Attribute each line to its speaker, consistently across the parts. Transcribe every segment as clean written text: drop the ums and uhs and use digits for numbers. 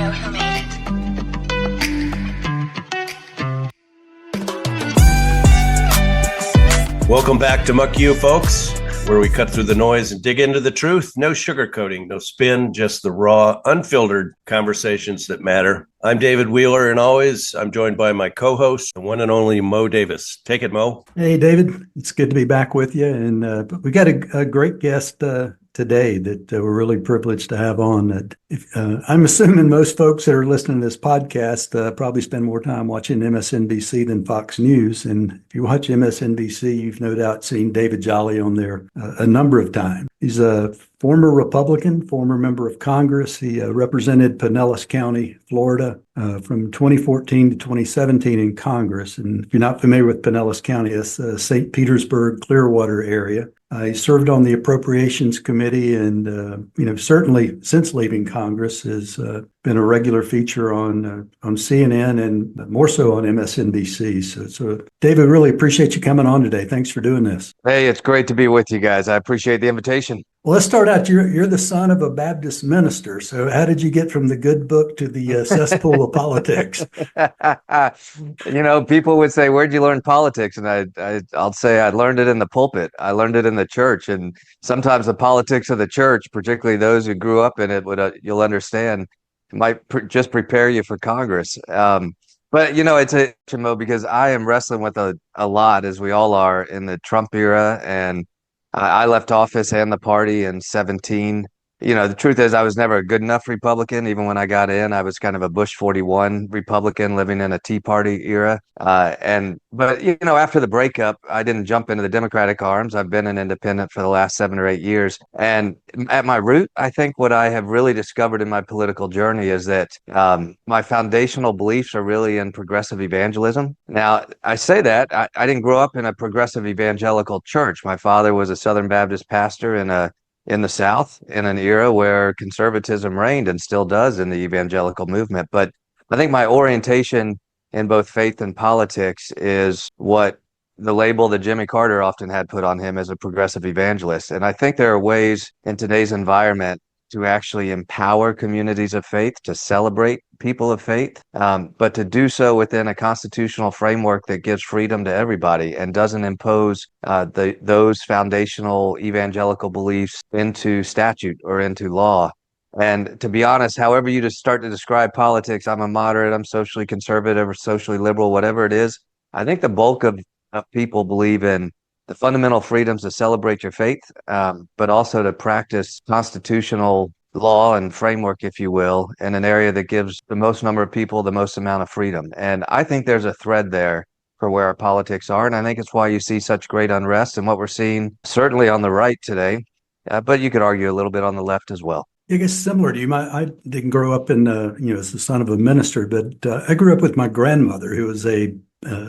Speaker 1: know who made it.
Speaker 2: Welcome back to Muck You, folks, where we cut through the noise and dig into the truth. No sugarcoating, no spin, just the raw, unfiltered conversations that matter. I'm David Wheeler, and always I'm joined by my co-host, the one and only Mo Davis. Take it, Mo.
Speaker 3: Hey, David. It's good to be back with you. And we got a great guest today that we're really privileged to have on. I'm assuming most folks that are listening to this podcast probably spend more time watching MSNBC than Fox News. And if you watch MSNBC, you've no doubt seen David Jolly on there a number of times. He's a former Republican, former member of Congress. He represented Pinellas County, Florida, from 2014 to 2017 in Congress. And if you're not familiar with Pinellas County, it's St. Petersburg, Clearwater area. He served on the Appropriations Committee and, certainly since leaving Congress has been a regular feature on CNN and more so on MSNBC. So, David, really appreciate you coming on today. Thanks for doing this.
Speaker 4: Hey, it's great to be with you guys. I appreciate the invitation.
Speaker 3: Well, let's start out. You're the son of a Baptist minister. So how did you get from the good book to the cesspool of politics?
Speaker 4: People would say, where'd you learn politics? And I'll say I learned it in the pulpit. I learned it in the church. And sometimes the politics of the church, particularly those who grew up in it, you'll understand, might just prepare you for Congress. But, it's a Mo, because I am wrestling with a lot, as we all are, in the Trump era. And I left office and the party in 2017. The truth is I was never a good enough Republican. Even when I got in, I was kind of a Bush 41 Republican living in a Tea Party era. But after the breakup, I didn't jump into the Democratic arms. I've been an independent for the last 7 or 8 years. And at my root, I think what I have really discovered in my political journey is that my foundational beliefs are really in progressive evangelism. Now, I say that I didn't grow up in a progressive evangelical church. My father was a Southern Baptist pastor in the South in an era where conservatism reigned and still does in the evangelical movement. But I think my orientation in both faith and politics is what the label that Jimmy Carter often had put on him as a progressive evangelist. And I think there are ways in today's environment to actually empower communities of faith, to celebrate people of faith, but to do so within a constitutional framework that gives freedom to everybody and doesn't impose those foundational evangelical beliefs into statute or into law. And to be honest, however you just start to describe politics, I'm a moderate, I'm socially conservative or socially liberal, whatever it is, I think the bulk of people believe in the fundamental freedoms to celebrate your faith, but also to practice constitutional law and framework, if you will, in an area that gives the most number of people the most amount of freedom. And I think there's a thread there for where our politics are. And I think it's why you see such great unrest and what we're seeing certainly on the right today, but you could argue a little bit on the left as well.
Speaker 3: I guess similar to you. I didn't grow up in, as the son of a minister, but I grew up with my grandmother, who was a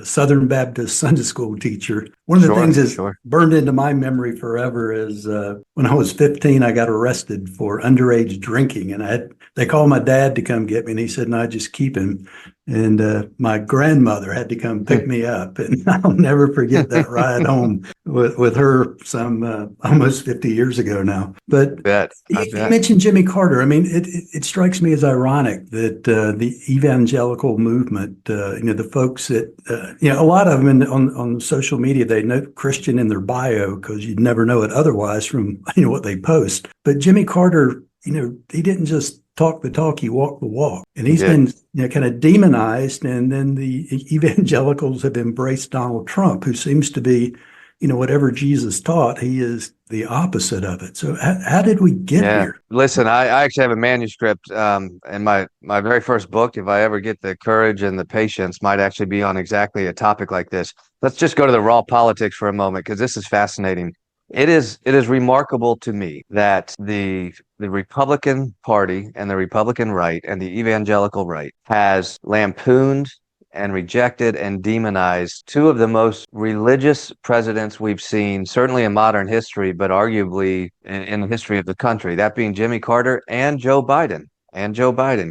Speaker 3: Southern Baptist Sunday school teacher. One of the things that's burned into my memory forever is when I was 15, I got arrested for underage drinking, and they called my dad to come get me, and he said, "No, just keep him." And my grandmother had to come pick me up, and I'll never forget that ride home with her some almost 50 years ago now. But you mentioned Jimmy Carter. I mean, it strikes me as ironic that the evangelical movement, the folks that, a lot of them on social media, they note Christian in their bio because you'd never know it otherwise from what they post. But Jimmy Carter, he didn't just talk the talk, he walked the walk. And he's been kind of demonized. And then the evangelicals have embraced Donald Trump, who seems to be, whatever Jesus taught, he is the opposite of it. So how did we get here?
Speaker 4: Listen, I actually have a manuscript in my very first book, if I ever get the courage and the patience, might actually be on exactly a topic like this. Let's just go to the raw politics for a moment, because this is fascinating. It is remarkable to me that the Republican Party and the Republican right and the evangelical right has lampooned and rejected and demonized two of the most religious presidents we've seen, certainly in modern history, but arguably in the history of the country, that being Jimmy Carter and Joe Biden.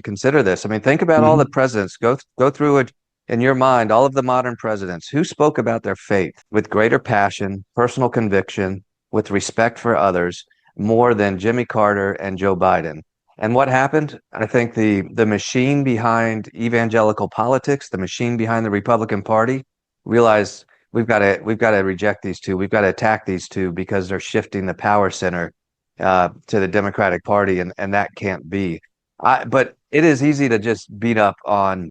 Speaker 4: Consider this. I mean, think about all the presidents. Go through it in your mind, all of the modern presidents who spoke about their faith with greater passion, personal conviction, with respect for others, more than Jimmy Carter and Joe Biden. And what happened? I think the machine behind evangelical politics, the machine behind the Republican Party, realized we've got to reject these two. We've got to attack these two because they're shifting the power center to the Democratic Party, and that can't be. But it is easy to just beat up on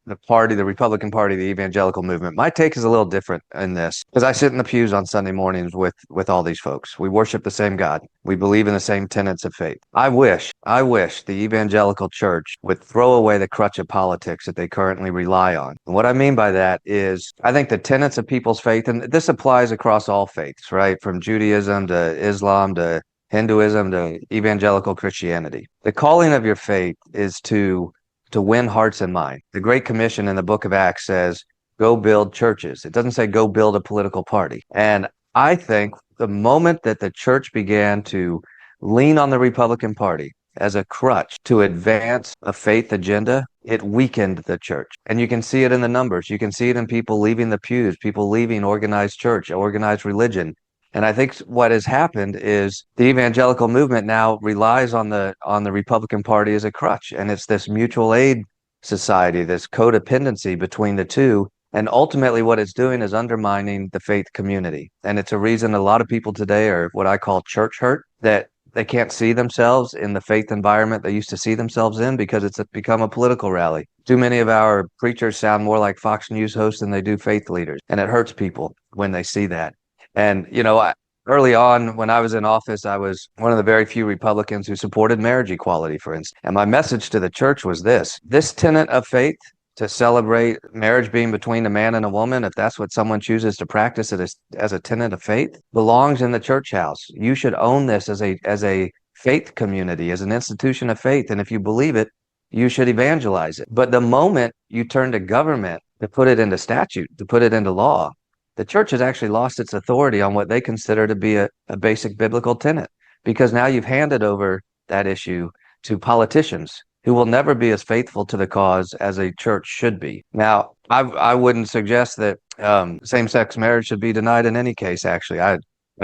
Speaker 4: the party, the Republican Party, the evangelical movement. My take is a little different in this because I sit in the pews on Sunday mornings with all these folks. We worship the same God. We believe in the same tenets of faith. I wish the evangelical church would throw away the crutch of politics that they currently rely on. And what I mean by that is I think the tenets of people's faith, and this applies across all faiths, right? From Judaism to Islam to Hinduism to evangelical Christianity. The calling of your faith is to win hearts and minds. The Great Commission in the book of Acts says, go build churches. It doesn't say go build a political party. And I think the moment that the church began to lean on the Republican Party as a crutch to advance a faith agenda, it weakened the church. And you can see it in the numbers. You can see it in people leaving the pews, people leaving organized church, organized religion. And I think what has happened is the evangelical movement now relies on the Republican Party as a crutch. And it's this mutual aid society, this codependency between the two. And ultimately what it's doing is undermining the faith community. And it's a reason a lot of people today are what I call church hurt, that they can't see themselves in the faith environment they used to see themselves in because it's become a political rally. Too many of our preachers sound more like Fox News hosts than they do faith leaders. And it hurts people when they see that. And, early on when I was in office, I was one of the very few Republicans who supported marriage equality, for instance. And my message to the church was this tenet of faith, to celebrate marriage being between a man and a woman, if that's what someone chooses to practice it as a tenet of faith, belongs in the church house. You should own this as a faith community, as an institution of faith. And if you believe it, you should evangelize it. But the moment you turn to government to put it into statute, to put it into law, the church has actually lost its authority on what they consider to be a basic biblical tenet, because now you've handed over that issue to politicians who will never be as faithful to the cause as a church should be. Now, I wouldn't suggest that same-sex marriage should be denied in any case, actually. I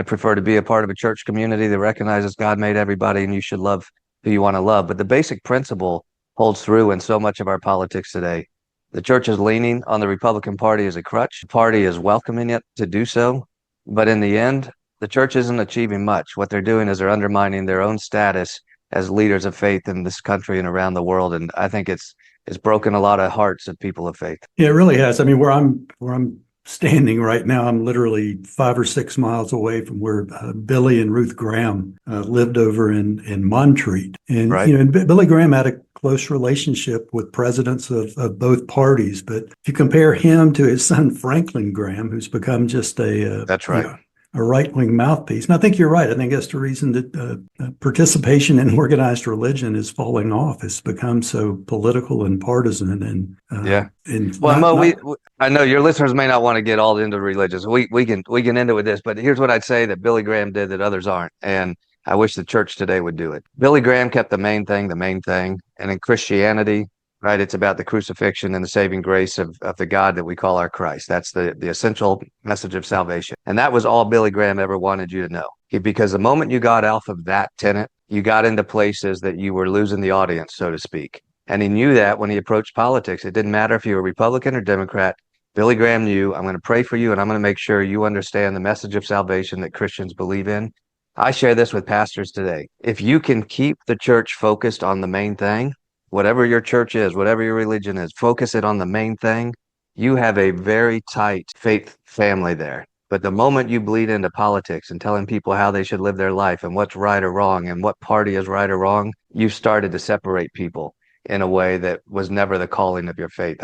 Speaker 4: prefer to be a part of a church community that recognizes God made everybody and you should love who you want to love. But the basic principle holds through in so much of our politics today. The church is leaning on the Republican Party as a crutch. The party is welcoming it to do so. But in the end, the church isn't achieving much. What they're doing is they're undermining their own status as leaders of faith in this country and around the world. And I think it's broken a lot of hearts of people of faith.
Speaker 3: Yeah, it really has. I mean, where I'm standing right now, I'm literally 5 or 6 miles away from where Billy and Ruth Graham lived over in Montreat. And,
Speaker 4: right.
Speaker 3: And Billy Graham had a close relationship with presidents of both parties. But if you compare him to his son, Franklin Graham, who's become just
Speaker 4: that's right.
Speaker 3: A right-wing mouthpiece. And I think you're right. I think that's the reason that participation in organized religion is falling off. It's become so political and partisan. And
Speaker 4: yeah.
Speaker 3: And
Speaker 4: well, Mo, I know your listeners may not want to get all into religious. We can end it with this, but here's what I'd say that Billy Graham did that others aren't, and I wish the church today would do it. Billy Graham kept the main thing, and in Christianity, right, it's about the crucifixion and the saving grace of the God that we call our Christ. That's the essential message of salvation. And that was all Billy Graham ever wanted you to know. Because the moment you got off of that tenet, you got into places that you were losing the audience, so to speak. And he knew that when he approached politics. It didn't matter if you were Republican or Democrat. Billy Graham knew, I'm going to pray for you and I'm going to make sure you understand the message of salvation that Christians believe in. I share this with pastors today. If you can keep the church focused on the main thing, whatever your church is, whatever your religion is, focus it on the main thing. You have a very tight faith family there. But the moment you bleed into politics and telling people how they should live their life and what's right or wrong and what party is right or wrong, you've started to separate people in a way that was never the calling of your faith,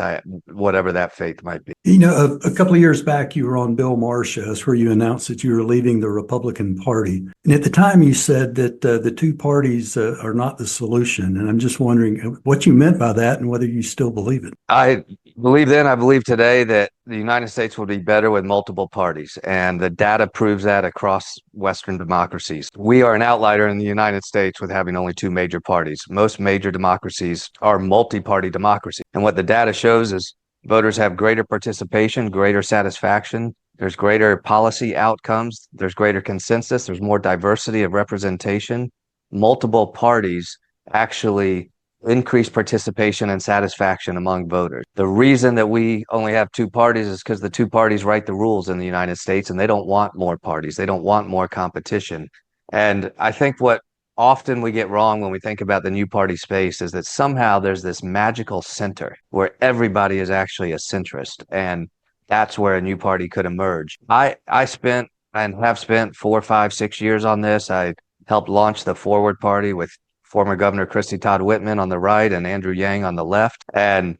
Speaker 4: whatever that faith might be.
Speaker 3: A couple of years back, you were on Bill Maher's show where you announced that you were leaving the Republican Party. And at the time, you said that the two parties are not the solution. And I'm just wondering what you meant by that and whether you still believe it.
Speaker 4: I believe then, I believe today that the United States will be better with multiple parties. And the data proves that across Western democracies. We are an outlier in the United States with having only two major parties. Most major democracies are multi-party democracy. And what the data shows is voters have greater participation, greater satisfaction. There's greater policy outcomes. There's greater consensus. There's more diversity of representation. Multiple parties actually increase participation and satisfaction among voters. The reason that we only have two parties is because the two parties write the rules in the United States, and they don't want more parties. They don't want more competition. And I think what often we get wrong when we think about the new party space is that somehow there's this magical center where everybody is actually a centrist, and that's where a new party could emerge. I spent and have spent 4, 5, 6 years on this. I helped launch the Forward Party with former Governor Christy Todd Whitman on the right and Andrew Yang on the left. And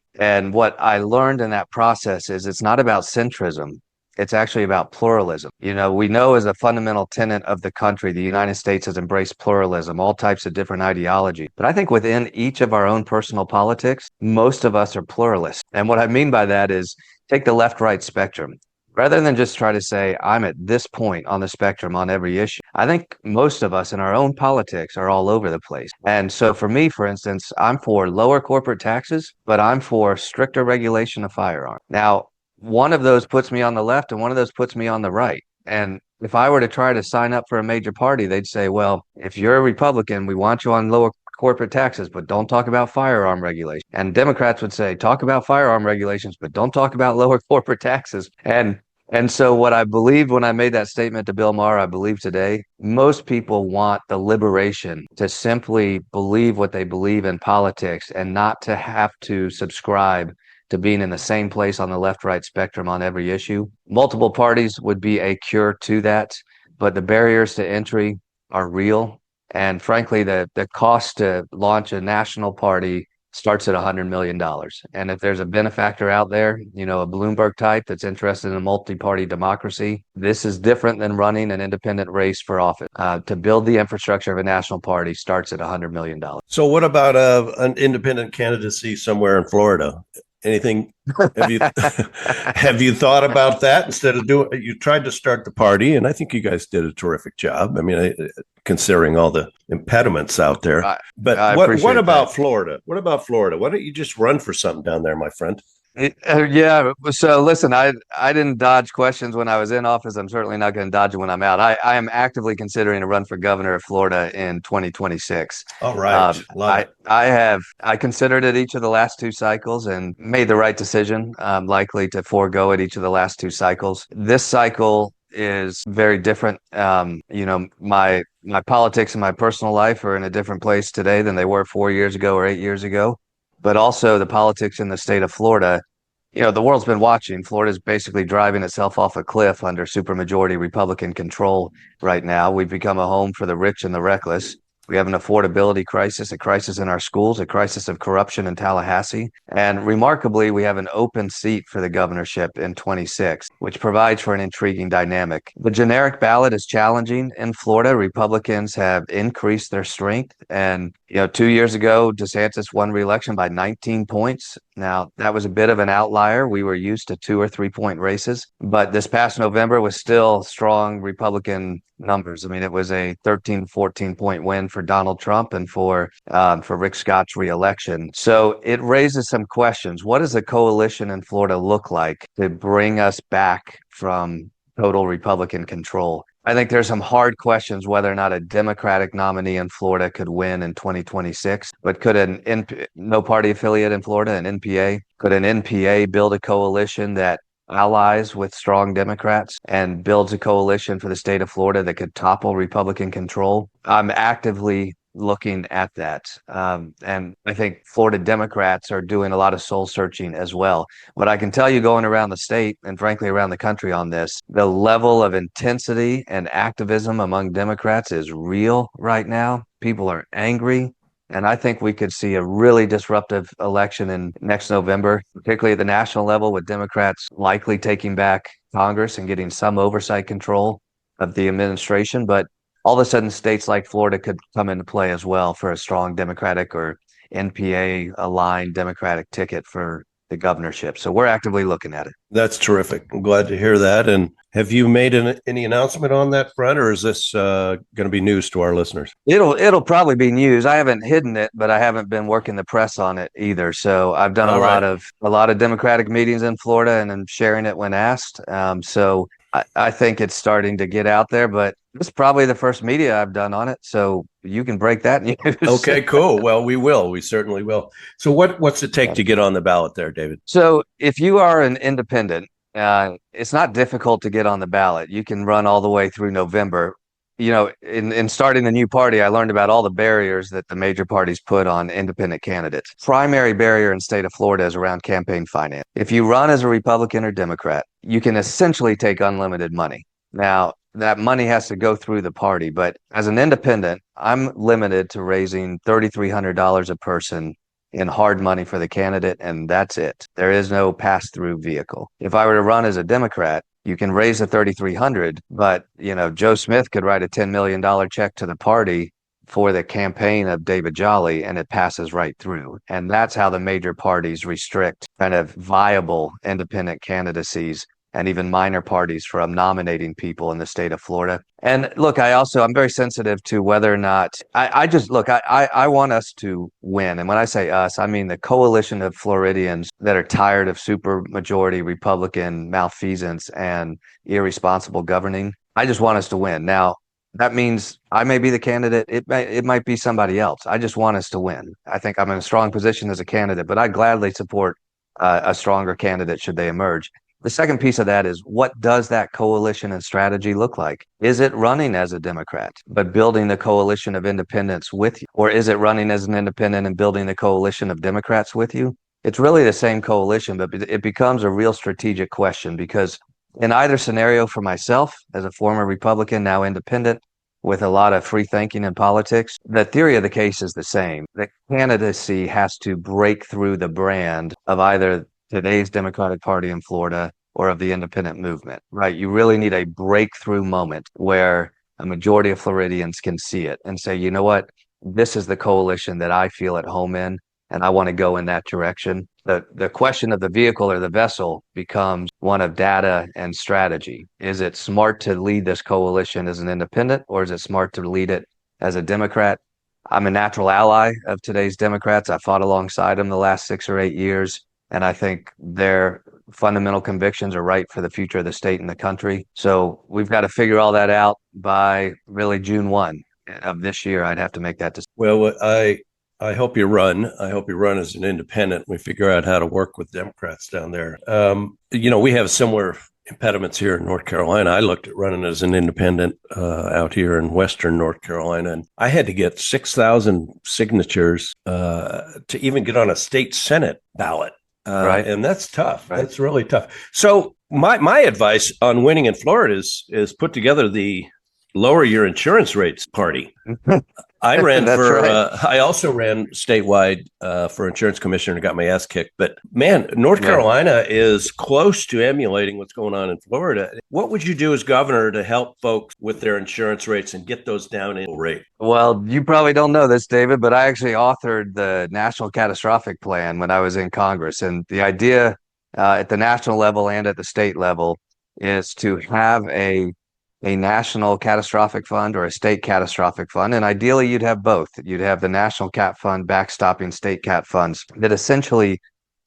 Speaker 4: what I learned in that process is it's not about centrism. It's actually about pluralism. You know, we know as a fundamental tenet of the country, the United States has embraced pluralism, all types of different ideology. But I think within each of our own personal politics, most of us are pluralists. And what I mean by that is take the left-right spectrum. Rather than just try to say, I'm at this point on the spectrum on every issue, I think most of us in our own politics are all over the place. And so for me, for instance, I'm for lower corporate taxes, but I'm for stricter regulation of firearms. Now, one of those puts me on the left and one of those puts me on the right. And if I were to try to sign up for a major party, they'd say, well, if you're a Republican, we want you on lower corporate taxes, but don't talk about firearm regulation. And Democrats would say, talk about firearm regulations, but don't talk about lower corporate taxes. And so what I believed when I made that statement to Bill Maher, I believe today, most people want the liberation to simply believe what they believe in politics and not to have to subscribe to being in the same place on the left-right spectrum on every issue. Multiple parties would be a cure to that, but the barriers to entry are real. And frankly, the cost to launch a national party starts at $100 million. And if there's a benefactor out there, you know, a Bloomberg type that's interested in a multi-party democracy, this is different than running an independent race for office. To build the infrastructure of a national party starts at $100 million.
Speaker 2: So what about an independent candidacy somewhere in Florida? Anything? Have you thought about that instead of doing? You tried to start the party, and I think you guys did a terrific job. I mean, considering all the impediments out there. But what about Florida? What about Florida? Why don't you just run for something down there, my friend?
Speaker 4: Yeah. So listen, I didn't dodge questions when I was in office. I'm certainly not going to dodge it when I'm out. I am actively considering a run for governor of Florida in 2026.
Speaker 2: All right.
Speaker 4: I considered it each of the last two cycles and made the right decision. I'm likely to forego it each of the last two cycles. This cycle is very different. You know, my politics and my personal life are in a different place today than they were 4 years ago or 8 years ago. But also the politics in the state of Florida. You know, the world's been watching. Florida's basically driving itself off a cliff under supermajority Republican control right now. We've become a home for the rich and the reckless. We have an affordability crisis, a crisis in our schools, a crisis of corruption in Tallahassee. And remarkably, we have an open seat for the governorship in 26, which provides for an intriguing dynamic. The generic ballot is challenging in Florida. Republicans have increased their strength. And, you know, 2 years ago, DeSantis won re-election by 19 points. Now, that was a bit of an outlier. We were used to 2 or 3 point races, but this past November was still strong Republican numbers. I mean, it was a 13, 14 point win for Donald Trump and for Rick Scott's reelection. So it raises some questions. What does a coalition in Florida look like to bring us back from total Republican control? I think there's some hard questions whether or not a Democratic nominee in Florida could win in 2026. But could no party affiliate in Florida, an NPA, could an NPA build a coalition that allies with strong Democrats and builds a coalition for the state of Florida that could topple Republican control? I'm actively looking at that. And I think Florida Democrats are doing a lot of soul searching as well. But I can tell you, going around the state and frankly around the country on this, the level of intensity and activism among Democrats is real right now. People are angry. And I think we could see a really disruptive election in next November, particularly at the national level, with Democrats likely taking back Congress and getting some oversight control of the administration. But all of a sudden, states like Florida could come into play as well for a strong Democratic or NPA-aligned Democratic ticket for the governorship. So we're actively looking at it.
Speaker 2: That's terrific. I'm glad to hear that. And have you made any announcement on that front, or is this going to be news to our listeners?
Speaker 4: It'll probably be news. I haven't hidden it, but I haven't been working the press on it either. So I've done a lot of Democratic meetings in Florida, and I'm sharing it when asked. So I think it's starting to get out there, but this is probably the first media I've done on it. So you can break that news.
Speaker 2: Okay, cool. Well, we will. We certainly will. So what's it take to get on the ballot there, David?
Speaker 4: So if you are an independent, it's not difficult to get on the ballot. You can run all the way through November. In starting the new party, I learned about all the barriers that the major parties put on independent candidates. Primary barrier in the state of Florida is around campaign finance. If you run as a Republican or Democrat, you can essentially take unlimited money. Now, that money has to go through the party, but as an independent, I'm limited to raising $3,300 a person in hard money for the candidate, and that's it. There is no pass-through vehicle. If I were to run as a Democrat, you can raise the 3,300, but Joe Smith could write a $10 million check to the party for the campaign of David Jolly, and it passes right through. And that's how the major parties restrict kind of viable independent candidacies and even minor parties from nominating people in the state of Florida. And look, I'm very sensitive to whether or not I want us to win. And when I say us, I mean the coalition of Floridians that are tired of super majority Republican malfeasance and irresponsible governing. I just want us to win. Now, that means I may be the candidate. It might be somebody else. I just want us to win. I think I'm in a strong position as a candidate, but I gladly support a stronger candidate should they emerge. The second piece of that is, what does that coalition and strategy look like? Is it running as a Democrat, but building the coalition of independents with you? Or is it running as an independent and building the coalition of Democrats with you? It's really the same coalition, but it becomes a real strategic question, because in either scenario, for myself as a former Republican, now independent, with a lot of free thinking in politics, the theory of the case is the same. The candidacy has to break through the brand of either today's Democratic Party in Florida or of the independent movement, right? You really need a breakthrough moment where a majority of Floridians can see it and say, you know what, this is the coalition that I feel at home in, and I want to go in that direction. The question of the vehicle or the vessel becomes one of data and strategy. Is it smart to lead this coalition as an independent, or is it smart to lead it as a Democrat? I'm a natural ally of today's Democrats. I fought alongside them the last 6 or 8 years. And I think their fundamental convictions are right for the future of the state and the country. So we've got to figure all that out by really June 1 of this year. I'd have to make that decision.
Speaker 2: Well, I hope you run. I hope you run as an independent. We figure out how to work with Democrats down there. We have similar impediments here in North Carolina. I looked at running as an independent out here in Western North Carolina, and I had to get 6,000 signatures to even get on a state Senate ballot.
Speaker 4: Right.
Speaker 2: And that's tough.
Speaker 4: Right.
Speaker 2: That's really tough. So my advice on winning in Florida is put together the lower your insurance rates party. I ran I also ran statewide for insurance commissioner and got my ass kicked. But man, North Carolina is close to emulating what's going on in Florida. What would you do as governor to help folks with their insurance rates and get those down in rate?
Speaker 4: Well, you probably don't know this, David, but I actually authored the National Catastrophic Plan when I was in Congress. And the idea at the national level and at the state level is to have a national catastrophic fund or a state catastrophic fund. And ideally, you'd have both. You'd have the national cat fund backstopping state cat funds that essentially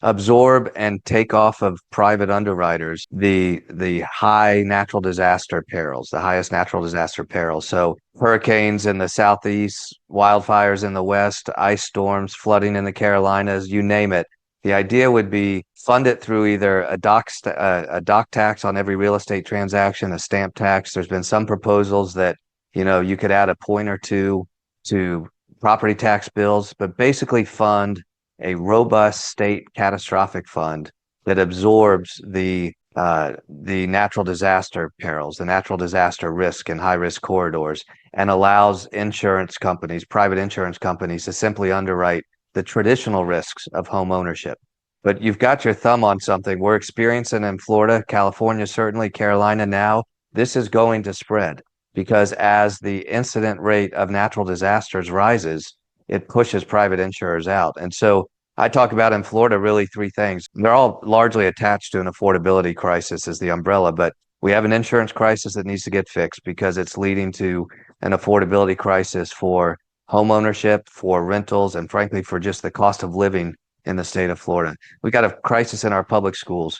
Speaker 4: absorb and take off of private underwriters the high natural disaster perils, the highest natural disaster perils. So hurricanes in the southeast, wildfires in the west, ice storms, flooding in the Carolinas, you name it. The idea would be fund it through either a dock tax on every real estate transaction, a stamp tax. There's been some proposals that, you could add a point or two to property tax bills, but basically fund a robust state catastrophic fund that absorbs the natural disaster perils, the natural disaster risk in high risk corridors, and allows insurance companies, private insurance companies, to simply underwrite the traditional risks of home ownership. But you've got your thumb on something we're experiencing in Florida, California, certainly Carolina now. This is going to spread because as the incident rate of natural disasters rises, it pushes private insurers out. And so I talk about in Florida really three things. They're all largely attached to an affordability crisis as the umbrella, but we have an insurance crisis that needs to get fixed because it's leading to an affordability crisis for home ownership, for rentals, and frankly, for just the cost of living in the state of Florida. We got a crisis in our public schools.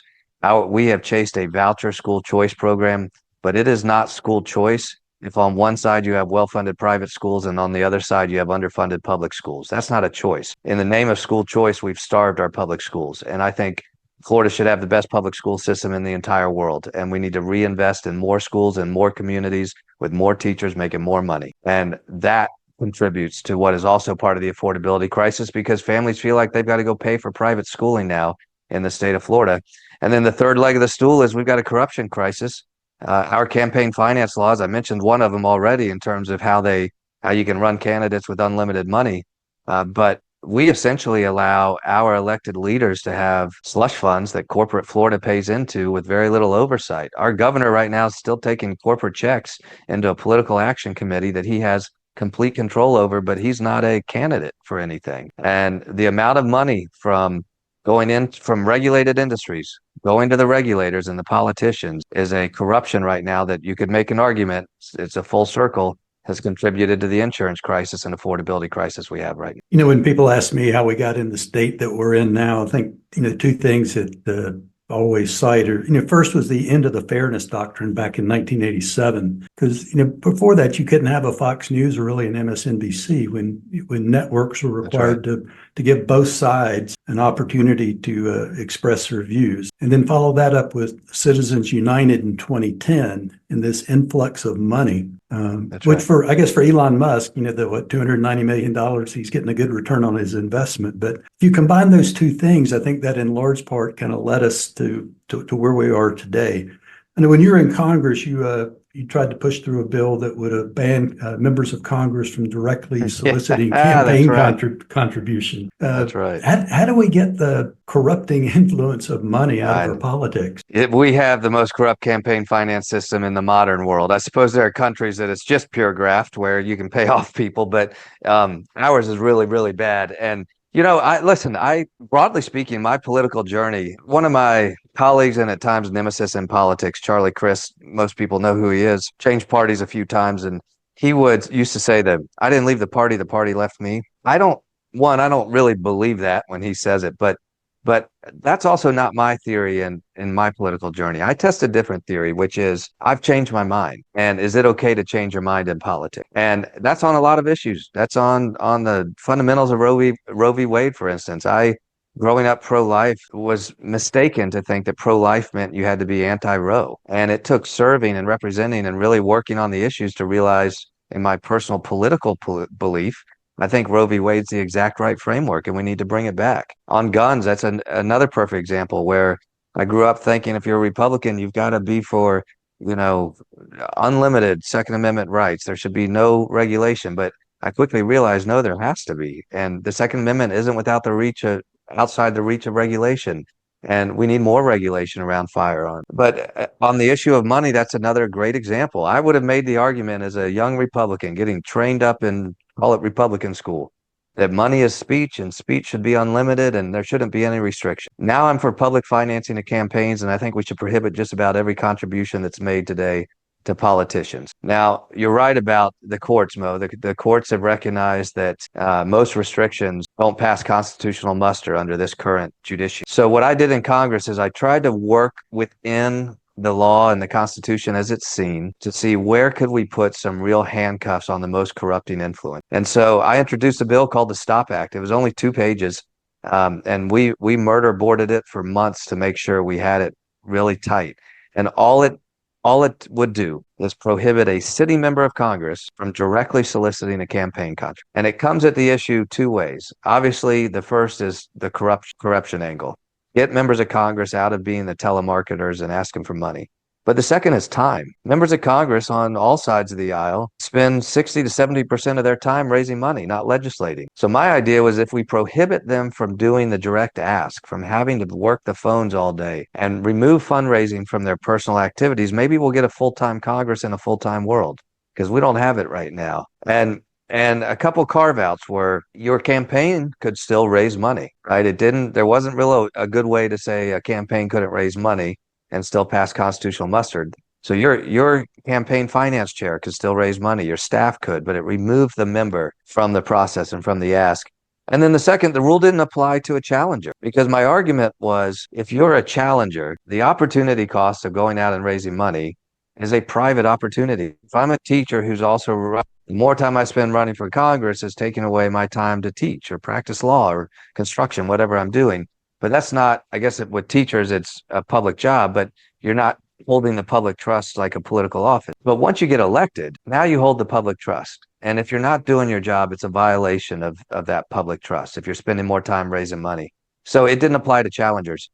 Speaker 4: We have chased a voucher school choice program but it is not school choice if on one side you have well-funded private schools and on the other side you have underfunded public schools. That's not a choice. In the name of school choice, we've starved our public schools. And I think Florida should have the best public school system in the entire world. And we need to reinvest in more schools and more communities with more teachers making more money. And that contributes to what is also part of the affordability crisis, because families feel like they've got to go pay for private schooling now in the state of Florida. And then the third leg of the stool is we've got a corruption crisis. Our campaign finance laws, I mentioned one of them already in terms of how you can run candidates with unlimited money. But we essentially allow our elected leaders to have slush funds that corporate Florida pays into with very little oversight. Our governor right now is still taking corporate checks into a political action committee that he has complete control over, but he's not a candidate for anything. And the amount of money from going in from regulated industries, going to the regulators and the politicians is a corruption right now that you could make an argument, it's a full circle, has contributed to the insurance crisis and affordability crisis we have right now.
Speaker 3: When people ask me how we got in the state that we're in now, I think, two things that always cite are, first was the end of the fairness doctrine back in 1987. Because, before that, you couldn't have a Fox News or really an MSNBC when networks were required to give both sides an opportunity to express their views. And then follow that up with Citizens United in 2010 and this influx of money. Which for Elon Musk, the $290 million, he's getting a good return on his investment. But if you combine those two things, I think that in large part kind of led us to where we are today. And when you were in Congress, you tried to push through a bill that would have banned members of Congress from directly soliciting campaign contribution.
Speaker 4: That's right.
Speaker 3: How do we get the corrupting influence of money out of our politics?
Speaker 4: We have the most corrupt campaign finance system in the modern world. I suppose there are countries that it's just pure graft where you can pay off people, but ours is really, really bad. And I broadly speaking, my political journey, one of my colleagues and at times nemesis in politics, Charlie Crist, most people know who he is, changed parties a few times. And he used to say that I didn't leave the party left me. I don't really believe that when he says it, but that's also not my theory in my political journey. I test a different theory, which is I've changed my mind. And is it okay to change your mind in politics? And that's on a lot of issues. That's on the fundamentals of Roe v. Wade, for instance. Growing up pro-life, was mistaken to think that pro-life meant you had to be anti-Roe. And it took serving and representing and really working on the issues to realize in my personal political belief, I think Roe v. Wade's the exact right framework, and we need to bring it back. On guns, that's another perfect example where I grew up thinking if you're a Republican, you've got to be for, unlimited Second Amendment rights. There should be no regulation. But I quickly realized, no, there has to be. And the Second Amendment isn't outside the reach of regulation. And we need more regulation around firearms. But on the issue of money, that's another great example. I would have made the argument as a young Republican getting trained up in, call it Republican school, that money is speech and speech should be unlimited and there shouldn't be any restriction. Now I'm for public financing of campaigns, and I think we should prohibit just about every contribution that's made today to politicians. Now, you're right about the courts, Mo. The courts have recognized that most restrictions don't pass constitutional muster under this current judiciary. So what I did in Congress is I tried to work within the law and the Constitution as it's seen to see where could we put some real handcuffs on the most corrupting influence. And so I introduced a bill called the STOP Act. It was only 2 pages, and we murder boarded it for months to make sure we had it really tight. And all it would do is prohibit a sitting member of Congress from directly soliciting a campaign contract. And it comes at the issue 2 ways. Obviously, the first is the corruption angle. Get members of Congress out of being the telemarketers and ask them for money. But the second is time. Members of Congress on all sides of the aisle spend 60 to 70% of their time raising money, not legislating. So my idea was if we prohibit them from doing the direct ask, from having to work the phones all day and remove fundraising from their personal activities, maybe we'll get a full-time Congress in a full-time world, because we don't have it right now. And a couple carve-outs where your campaign could still raise money, right? There wasn't really a good way to say a campaign couldn't raise money and still pass constitutional muster. So your campaign finance chair could still raise money. Your staff could, but it removed the member from the process and from the ask. And then the second, the rule didn't apply to a challenger, because my argument was if you're a challenger, the opportunity cost of going out and raising money is a private opportunity. If I'm a teacher who's also the more time I spend running for Congress is taking away my time to teach or practice law or construction, whatever I'm doing. But that's not, I guess with teachers, it's a public job, but you're not holding the public trust like a political office. But once you get elected, now you hold the public trust. And if you're not doing your job, it's a violation of that public trust if you're spending more time raising money. So it didn't apply to challengers.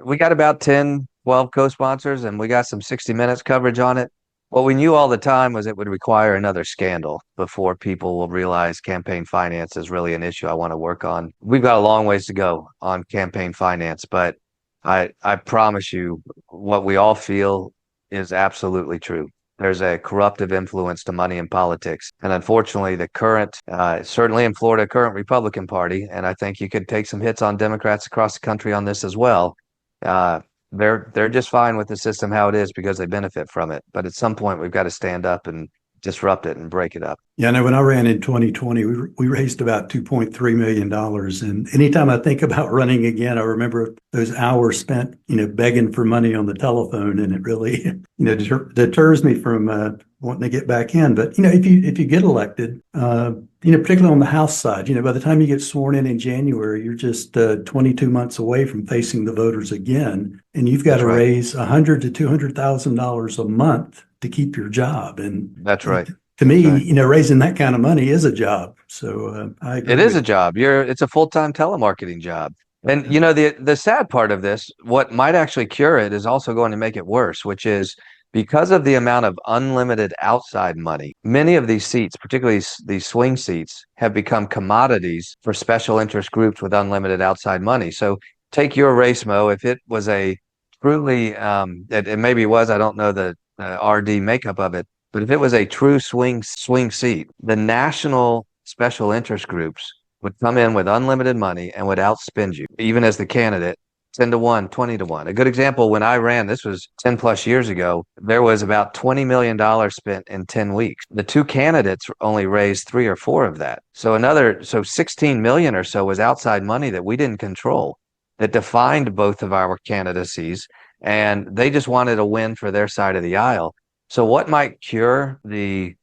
Speaker 4: We got about 10, 12 co-sponsors, and we got some 60 Minutes coverage on it. What we knew all the time was it would require another scandal before people will realize campaign finance is really an issue I want to work on. We've got a long ways to go on campaign finance, but I promise you what we all feel is absolutely true. There's a corruptive influence to money in politics. And unfortunately, the current, certainly in Florida, current Republican Party, and I think you could take some hits on Democrats across the country on this as well. They're just fine with the system how it is because they benefit from it. But at some point, we've got to stand up and disrupt it and break it up.
Speaker 3: Yeah, no, when I ran in 2020, we raised about $2.3 million. And anytime I think about running again, I remember those hours spent, begging for money on the telephone. And it really, deters me from wanting to get back in. But, if you get elected, particularly on the House side, by the time you get sworn in January, you're just 22 months away from facing the voters again. And you've got to raise $100,000 to $200,000 a month to keep your job. And
Speaker 4: that's right.
Speaker 3: To me, raising that kind of money is a job. So I agree.
Speaker 4: It is a job. It's a full-time telemarketing job. And the sad part of this, what might actually cure it is also going to make it worse, which is because of the amount of unlimited outside money, many of these seats, particularly these swing seats, have become commodities for special interest groups with unlimited outside money. So take your race, Mo, if it was a truly, it maybe was, I don't know the RD makeup of it, but if it was a true swing seat, the national special interest groups would come in with unlimited money and would outspend you, even as the candidate, 10 to 1, 20 to 1. A good example, when I ran, this was 10 plus years ago, there was about $20 million spent in 10 weeks. The two candidates only raised 3 or 4 of that. So 16 million or so was outside money that we didn't control, that defined both of our candidacies, and they just wanted a win for their side of the aisle. So what might cure the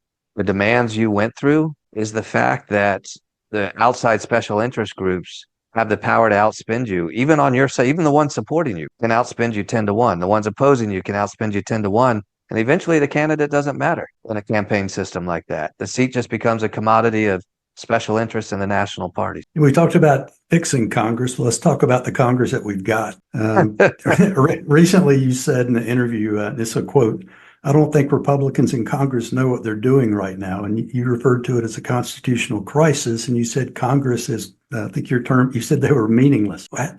Speaker 4: demands you went through is the fact that the outside special interest groups have the power to outspend you, even on your side. Even the ones supporting you can outspend you 10 to 1. The ones opposing you can outspend you 10 to 1. And eventually the candidate doesn't matter in a campaign system like that. The seat just becomes a commodity of special interest in the national parties.
Speaker 3: We talked about fixing Congress. Well, let's talk about the Congress that we've got. Recently, you said in an interview, this is a quote, "I don't think Republicans in Congress know what they're doing right now." And you referred to it as a constitutional crisis. And you said Congress is, I think your term, you said they were meaningless.
Speaker 4: I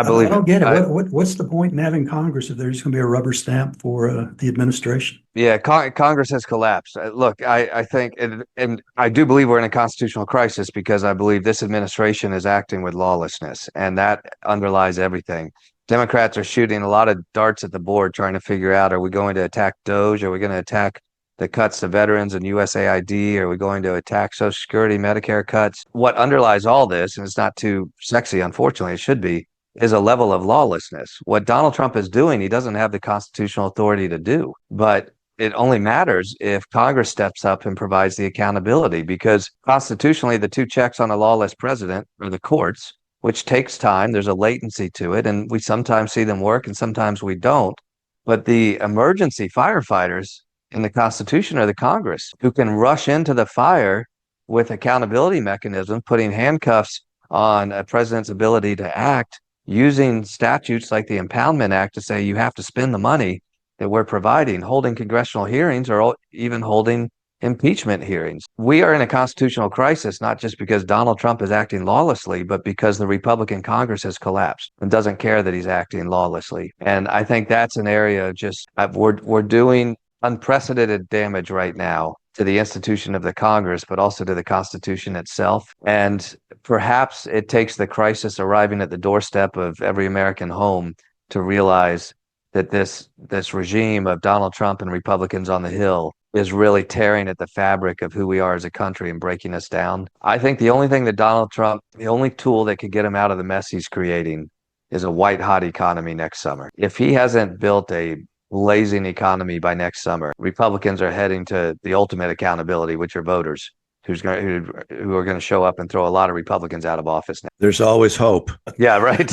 Speaker 4: believe
Speaker 3: I don't get it. What's the point in having Congress if there's going to be a rubber stamp for the administration?
Speaker 4: Yeah, Congress has collapsed. Look, I think, and I do believe we're in a constitutional crisis because I believe this administration is acting with lawlessness, and that underlies everything. Democrats are shooting a lot of darts at the board trying to figure out, are we going to attack DOGE? Are we going to attack the cuts to veterans and USAID? Are we going to attack Social Security, Medicare cuts? What underlies all this, and it's not too sexy, unfortunately, it should be, is a level of lawlessness. What Donald Trump is doing, he doesn't have the constitutional authority to do, but it only matters if Congress steps up and provides the accountability, because constitutionally, the two checks on a lawless president are the courts, which takes time. There's a latency to it, and we sometimes see them work and sometimes we don't. But the emergency firefighters in the Constitution are the Congress, who can rush into the fire with accountability mechanisms, putting handcuffs on a president's ability to act, using statutes like the Impoundment Act to say you have to spend the money that we're providing, holding congressional hearings, or even holding impeachment hearings. We are in a constitutional crisis, not just because Donald Trump is acting lawlessly, but because the Republican Congress has collapsed and doesn't care that he's acting lawlessly. And I think that's an area of just, we're doing unprecedented damage right now to the institution of the Congress, but also to the Constitution itself. And perhaps it takes the crisis arriving at the doorstep of every American home to realize that this regime of Donald Trump and Republicans on the Hill is really tearing at the fabric of who we are as a country and breaking us down. I think the only thing that Donald Trump, the only tool that could get him out of the mess he's creating is a white hot economy next summer. If he hasn't built a blazing economy by next summer. Republicans are heading to the ultimate accountability, which are voters who are going to show up and throw a lot of Republicans out of office now.
Speaker 2: There's always hope.
Speaker 4: Yeah, right.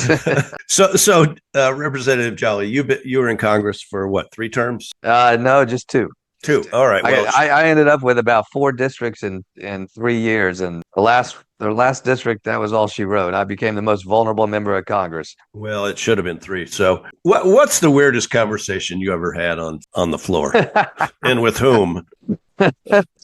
Speaker 2: So, Representative Jolly, you were in Congress for what, 3 terms?
Speaker 4: No, just 2.
Speaker 2: Two. All right. Well,
Speaker 4: I ended up with about 4 districts in 3 years, and the last district, that was all she wrote. I became the most vulnerable member of Congress.
Speaker 2: Well, it should have been 3. So, what's the weirdest conversation you ever had on the floor, and with whom?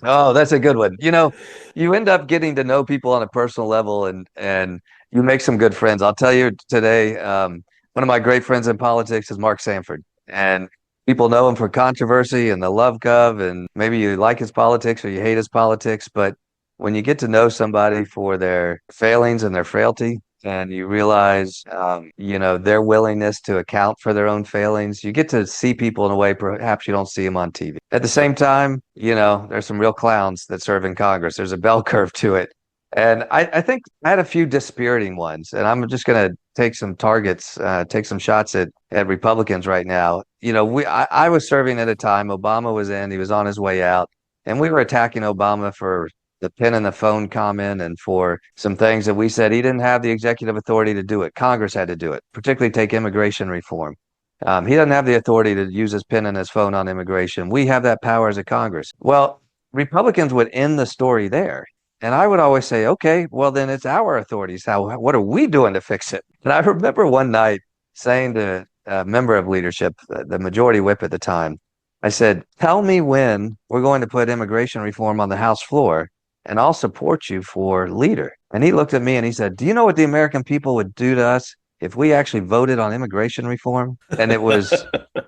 Speaker 4: Oh, that's a good one. You end up getting to know people on a personal level, and you make some good friends. I'll tell you today, one of my great friends in politics is Mark Sanford, and people know him for controversy and the love gov, and maybe you like his politics or you hate his politics. But when you get to know somebody for their failings and their frailty, and you realize, their willingness to account for their own failings, you get to see people in a way perhaps you don't see them on TV. At the same time, there's some real clowns that serve in Congress. There's a bell curve to it. And I think I had a few dispiriting ones, and I'm just going to take some shots at Republicans right now. I was serving at a time Obama was in, he was on his way out, and we were attacking Obama for the pen and the phone comment and for some things that we said he didn't have the executive authority to do it. Congress had to do it, particularly take immigration reform. He doesn't have the authority to use his pen and his phone on immigration. We have that power as a Congress. Well, Republicans would end the story there. And I would always say, okay, well, then it's our authorities. What are we doing to fix it? And I remember one night saying to a member of leadership, the majority whip at the time, I said, tell me when we're going to put immigration reform on the House floor, and I'll support you for leader. And he looked at me and he said, do you know what the American people would do to us if we actually voted on immigration reform? And it was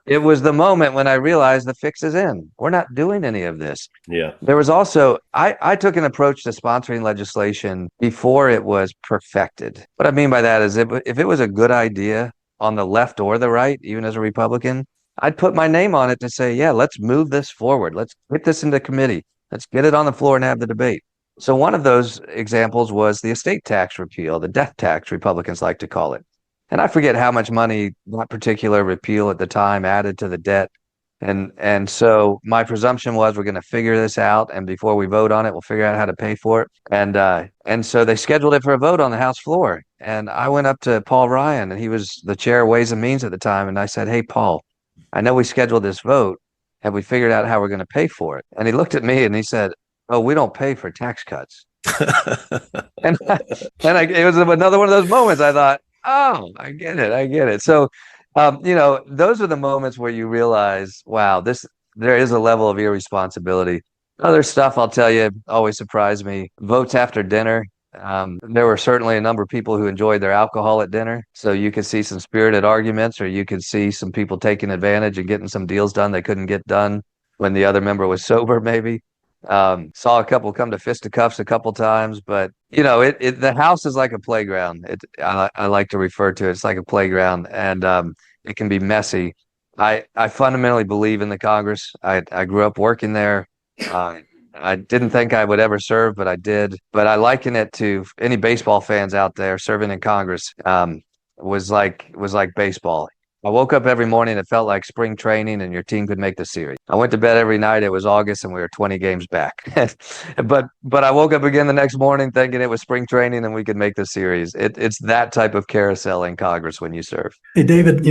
Speaker 4: the moment when I realized the fix is in. We're not doing any of this.
Speaker 2: Yeah.
Speaker 4: There was also, I took an approach to sponsoring legislation before it was perfected. What I mean by that is if it was a good idea on the left or the right, even as a Republican, I'd put my name on it to say, yeah, let's move this forward. Let's get this into committee. Let's get it on the floor and have the debate. So one of those examples was the estate tax repeal, the death tax, Republicans like to call it. And I forget how much money that particular repeal at the time added to the debt. And so my presumption was we're going to figure this out, and before we vote on it, we'll figure out how to pay for it. And so they scheduled it for a vote on the House floor. And I went up to Paul Ryan, and he was the chair of Ways and Means at the time. And I said, hey, Paul, I know we scheduled this vote. Have we figured out how we're going to pay for it? And he looked at me and he said, oh, we don't pay for tax cuts. and it was another one of those moments I thought, oh, I get it. So, those are the moments where you realize, wow, there is a level of irresponsibility. Other stuff, I'll tell you, always surprised me. Votes after dinner. There were certainly a number of people who enjoyed their alcohol at dinner. So you could see some spirited arguments, or you could see some people taking advantage and getting some deals done they couldn't get done when the other member was sober, maybe. Saw a couple come to fisticuffs a couple times, but the House is like a playground. I like to refer to it. It's like a playground, and it can be messy. I fundamentally believe in the Congress. I grew up working there. I didn't think I would ever serve, but I did. But I liken it to any baseball fans out there. Serving in Congress was like baseball. I woke up every morning, it felt like spring training, and your team could make the series. I went to bed every night, it was August, and we were 20 games back. But I woke up again the next morning thinking it was spring training and we could make the series. It's that type of carousel in Congress when you serve.
Speaker 3: Hey, David,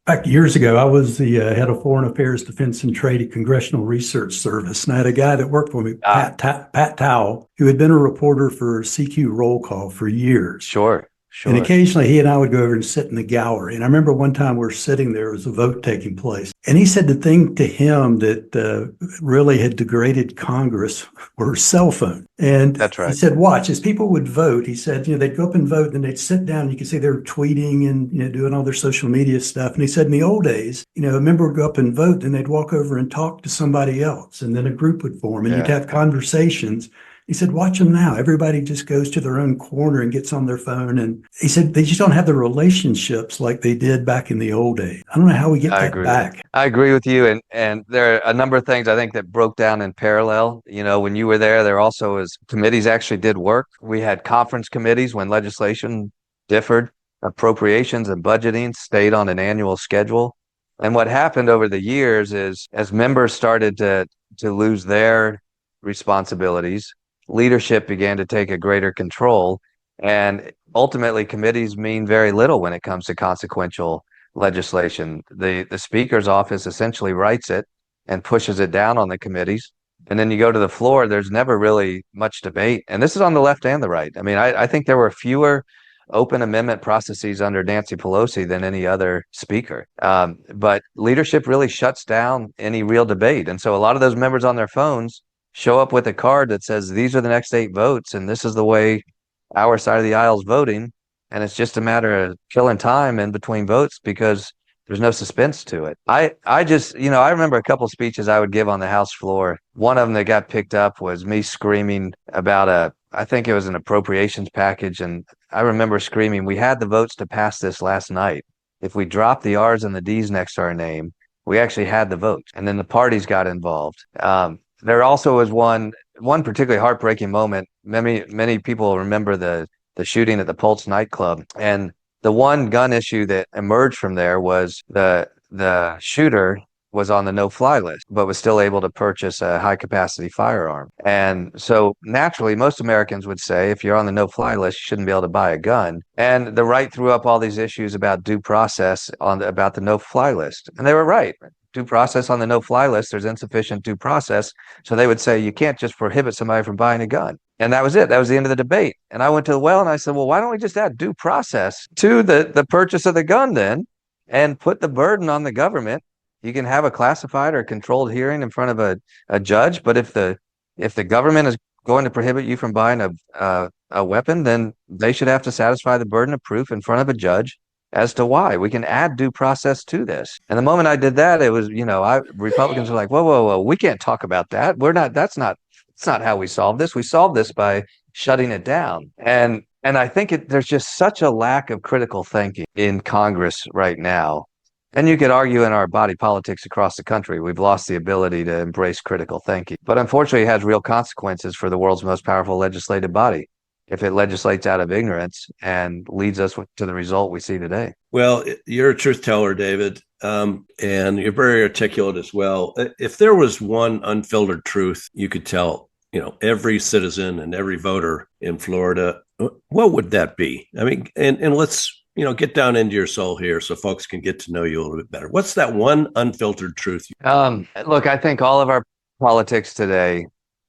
Speaker 3: back years ago, I was the head of Foreign Affairs, Defense and Trade at Congressional Research Service. And I had a guy that worked for me, Pat Towell, who had been a reporter for CQ Roll Call for years.
Speaker 4: Sure.
Speaker 3: And occasionally he and I would go over and sit in the gallery. And I remember one time we were sitting there, was a vote taking place. And he said the thing to him that really had degraded Congress were cell phones. And
Speaker 4: that's right.
Speaker 3: He said, watch, as people would vote, he said, they'd go up and vote, and then they'd sit down. And you could see they were tweeting and, doing all their social media stuff. And he said in the old days, a member would go up and vote, and they'd walk over and talk to somebody else. And then a group would form, and you'd have conversations. He said, watch them now. Everybody just goes to their own corner and gets on their phone. And he said, they just don't have the relationships like they did back in the old days. I don't know how we get that back.
Speaker 4: I agree with you. And there are a number of things I think that broke down in parallel. When you were there also was committees actually did work. We had conference committees when legislation differed. Appropriations and budgeting stayed on an annual schedule. And what happened over the years is, as members started to lose their responsibilities, leadership began to take a greater control. And ultimately, committees mean very little when it comes to consequential legislation. The Speaker's office essentially writes it and pushes it down on the committees. And then you go to the floor, there's never really much debate. And this is on the left and the right. I mean, I think there were fewer open amendment processes under Nancy Pelosi than any other speaker. But leadership really shuts down any real debate. And so a lot of those members on their phones show up with a card that says, these are the next 8 votes, and this is the way our side of the aisle is voting. And it's just a matter of killing time in between votes because there's no suspense to it. I just, I remember a couple speeches I would give on the House floor. One of them that got picked up was me screaming about I think it was an appropriations package. And I remember screaming, we had the votes to pass this last night. If we dropped the R's and the D's next to our name, we actually had the votes. And then the parties got involved. There also was one particularly heartbreaking moment. Many people remember the shooting at the Pulse nightclub. And the one gun issue that emerged from there was the shooter was on the no-fly list, but was still able to purchase a high-capacity firearm. And so naturally, most Americans would say, if you're on the no-fly list, you shouldn't be able to buy a gun. And the right threw up all these issues about due process about the no-fly list. And they were right. Due process on the no-fly list, there's insufficient due process. So they would say, you can't just prohibit somebody from buying a gun. And that was it. That was the end of the debate. And I went to the well and I said, well, why don't we just add due process to the purchase of the gun then and put the burden on the government? You can have a classified or controlled hearing in front of a judge, but if the government is going to prohibit you from buying a weapon, then they should have to satisfy the burden of proof in front of a judge as to why. We can add due process to this. And the moment I did that, it was, Republicans were like, whoa, we can't talk about that. That's not how we solve this. We solve this by shutting it down. And I think there's just such a lack of critical thinking in Congress right now. And you could argue in our body politics across the country, we've lost the ability to embrace critical thinking. But unfortunately, it has real consequences for the world's most powerful legislative body if it legislates out of ignorance and leads us to the result we see today.
Speaker 2: Well, you're a truth teller, David, and you're very articulate as well. If there was one unfiltered truth you could tell, every citizen and every voter in Florida, what would that be? I mean, and let's get down into your soul here so folks can get to know you a little bit better. What's that one unfiltered truth?
Speaker 4: Look, I think all of our politics today,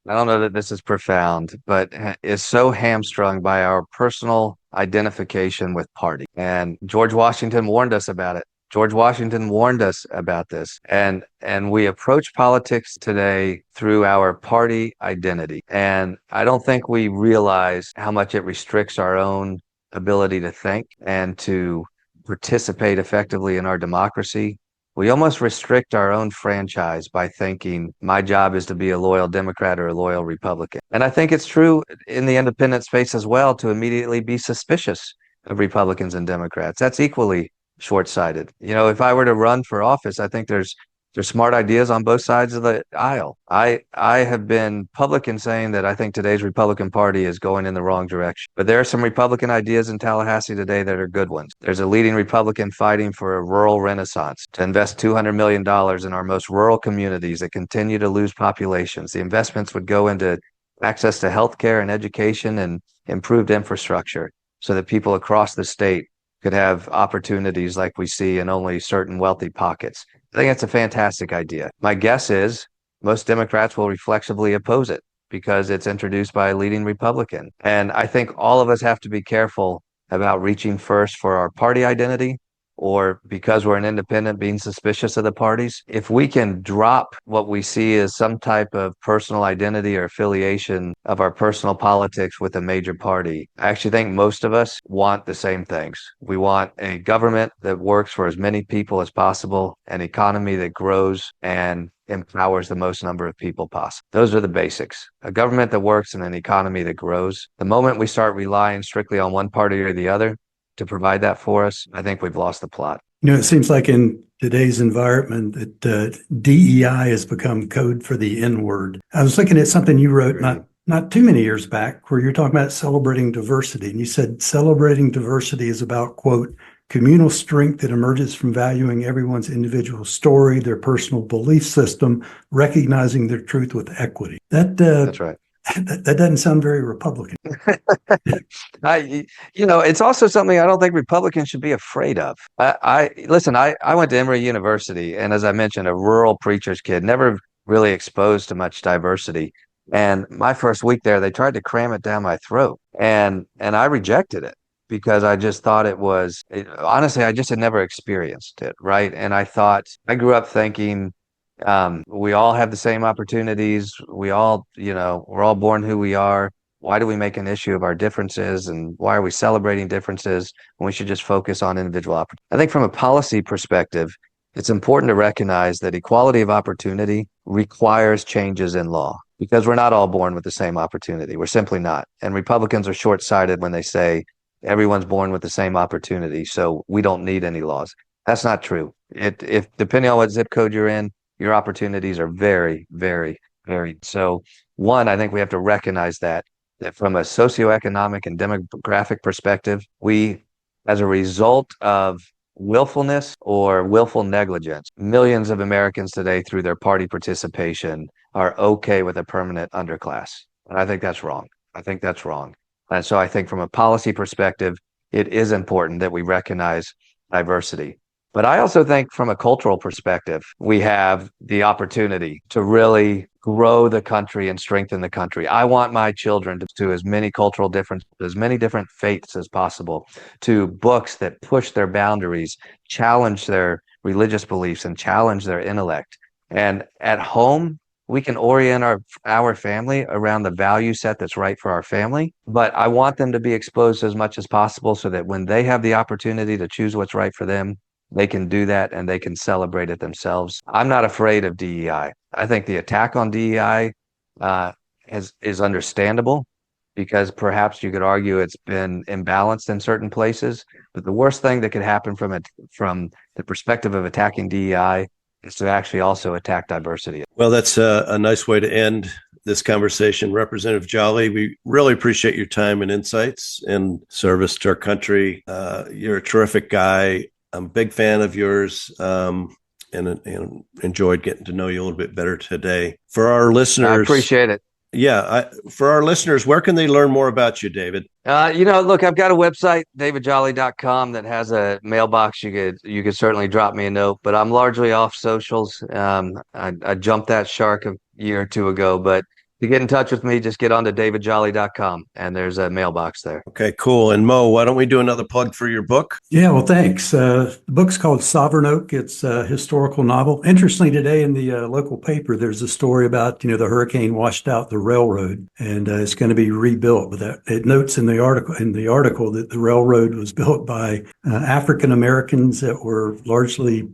Speaker 4: I don't know that this is profound, but is so hamstrung by our personal identification with party. And George Washington warned us about it. George Washington warned us about this. And we approach politics today through our party identity. And I don't think we realize how much it restricts our own ability to think and to participate effectively in our democracy. We almost restrict our own franchise by thinking my job is to be a loyal Democrat or a loyal Republican. And I think it's true in the independent space as well to immediately be suspicious of Republicans and Democrats. That's equally short-sighted. If I were to run for office, I think there's smart ideas on both sides of the aisle. I have been public in saying that I think today's Republican Party is going in the wrong direction. But there are some Republican ideas in Tallahassee today that are good ones. There's a leading Republican fighting for a rural renaissance to invest $200 million in our most rural communities that continue to lose populations. The investments would go into access to healthcare and education and improved infrastructure so that people across the state could have opportunities like we see in only certain wealthy pockets. I think that's a fantastic idea. My guess is most Democrats will reflexively oppose it because it's introduced by a leading Republican. And I think all of us have to be careful about reaching first for our party identity or because we're an independent being suspicious of the parties. If we can drop what we see as some type of personal identity or affiliation of our personal politics with a major party, I actually think most of us want the same things. We want a government that works for as many people as possible, an economy that grows and empowers the most number of people possible. Those are the basics. A government that works in an economy that grows. The moment we start relying strictly on one party or the other to provide that for us, I think we've lost the plot.
Speaker 3: It seems like in today's environment that DEI has become code for the N-word. I was looking at something you wrote not too many years back where you're talking about celebrating diversity. And you said celebrating diversity is about, quote, communal strength that emerges from valuing everyone's individual story, their personal belief system, recognizing their truth with equity.
Speaker 4: That's right.
Speaker 3: That doesn't sound very Republican.
Speaker 4: It's also something I don't think Republicans should be afraid of. Listen, I went to Emory University, and as I mentioned, a rural preacher's kid, never really exposed to much diversity. And my first week there, they tried to cram it down my throat, and I rejected it because I just thought honestly, I just had never experienced it, right? And I grew up thinking, we all have the same opportunities. We're all born who we are. Why do we make an issue of our differences, and why are we celebrating differences when we should just focus on individual opportunity? I think from a policy perspective, it's important to recognize that equality of opportunity requires changes in law because we're not all born with the same opportunity. We're simply not. And Republicans are short-sighted when they say everyone's born with the same opportunity, so we don't need any laws. That's not true. If depending on what zip code you're in, your opportunities are very, very varied. So one, I think we have to recognize that from a socioeconomic and demographic perspective, we, as a result of willfulness or willful negligence, millions of Americans today through their party participation are okay with a permanent underclass. And I think that's wrong. And so I think from a policy perspective, it is important that we recognize diversity. But I also think from a cultural perspective, we have the opportunity to really grow the country and strengthen the country. I want my children to as many cultural differences, as many different faiths as possible, to books that push their boundaries, challenge their religious beliefs, and challenge their intellect. And at home, we can orient our family around the value set that's right for our family. But I want them to be exposed as much as possible so that when they have the opportunity to choose what's right for them, they can do that and they can celebrate it themselves. I'm not afraid of DEI. I think the attack on DEI is understandable because perhaps you could argue it's been imbalanced in certain places. But the worst thing that could happen from the perspective of attacking DEI is to actually also attack diversity.
Speaker 2: Well, that's a nice way to end this conversation. Representative Jolly, we really appreciate your time and insights and service to our country. You're a terrific guy. I'm a big fan of yours and enjoyed getting to know you a little bit better today. For our listeners,
Speaker 4: I appreciate it.
Speaker 2: Yeah. For our listeners, where can they learn more about you, David?
Speaker 4: Look, I've got a website, davidjolly.com, that has a mailbox. You could certainly drop me a note, but I'm largely off socials. I jumped that shark a year or two ago, but to get in touch with me, just get onto davidjolly.com and there's a mailbox there.
Speaker 2: Okay, cool. And Mo, why don't we do another plug for your book?
Speaker 3: Yeah, well, thanks. The book's called Sovereign Oak. It's a historical novel. Interestingly, today in the local paper, there's a story about, the hurricane washed out the railroad and it's going to be rebuilt. But it notes in the article that the railroad was built by African Americans that were largely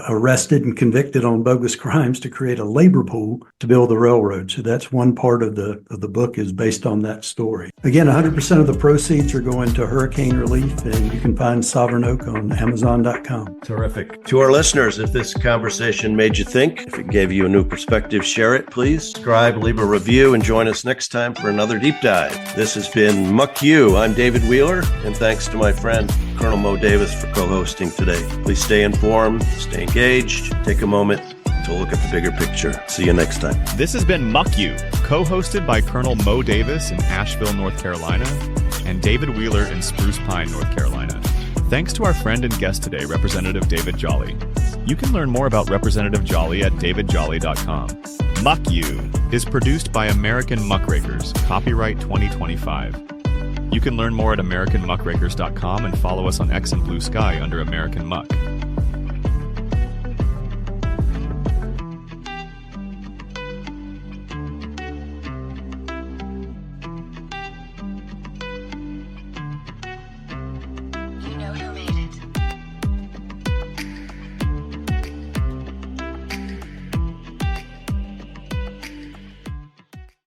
Speaker 3: arrested and convicted on bogus crimes to create a labor pool to build the railroad. So that's one part of the book is based on that story. Again, 100% of the proceeds are going to hurricane relief, and you can find Sovereign Oak on Amazon.com.
Speaker 2: Terrific. To our listeners, if this conversation made you think, if it gave you a new perspective, share it, please. Subscribe, leave a review, and join us next time for another deep dive. This has been Muck You. I'm David Wheeler, and thanks to my friend Colonel Mo Davis for co-hosting today. Please stay informed, stay engaged, take a moment to look at the bigger picture. See you next time.
Speaker 1: This has been Muck You, co-hosted by Colonel Mo Davis in Asheville, North Carolina, and David Wheeler in Spruce Pine, North Carolina. Thanks to our friend and guest today, Representative David Jolly. You can learn more about Representative Jolly at davidjolly.com. Muck You is produced by American Muckrakers, copyright 2025. You can learn more at AmericanMuckrakers.com and follow us on X and Blue Sky under American Muck.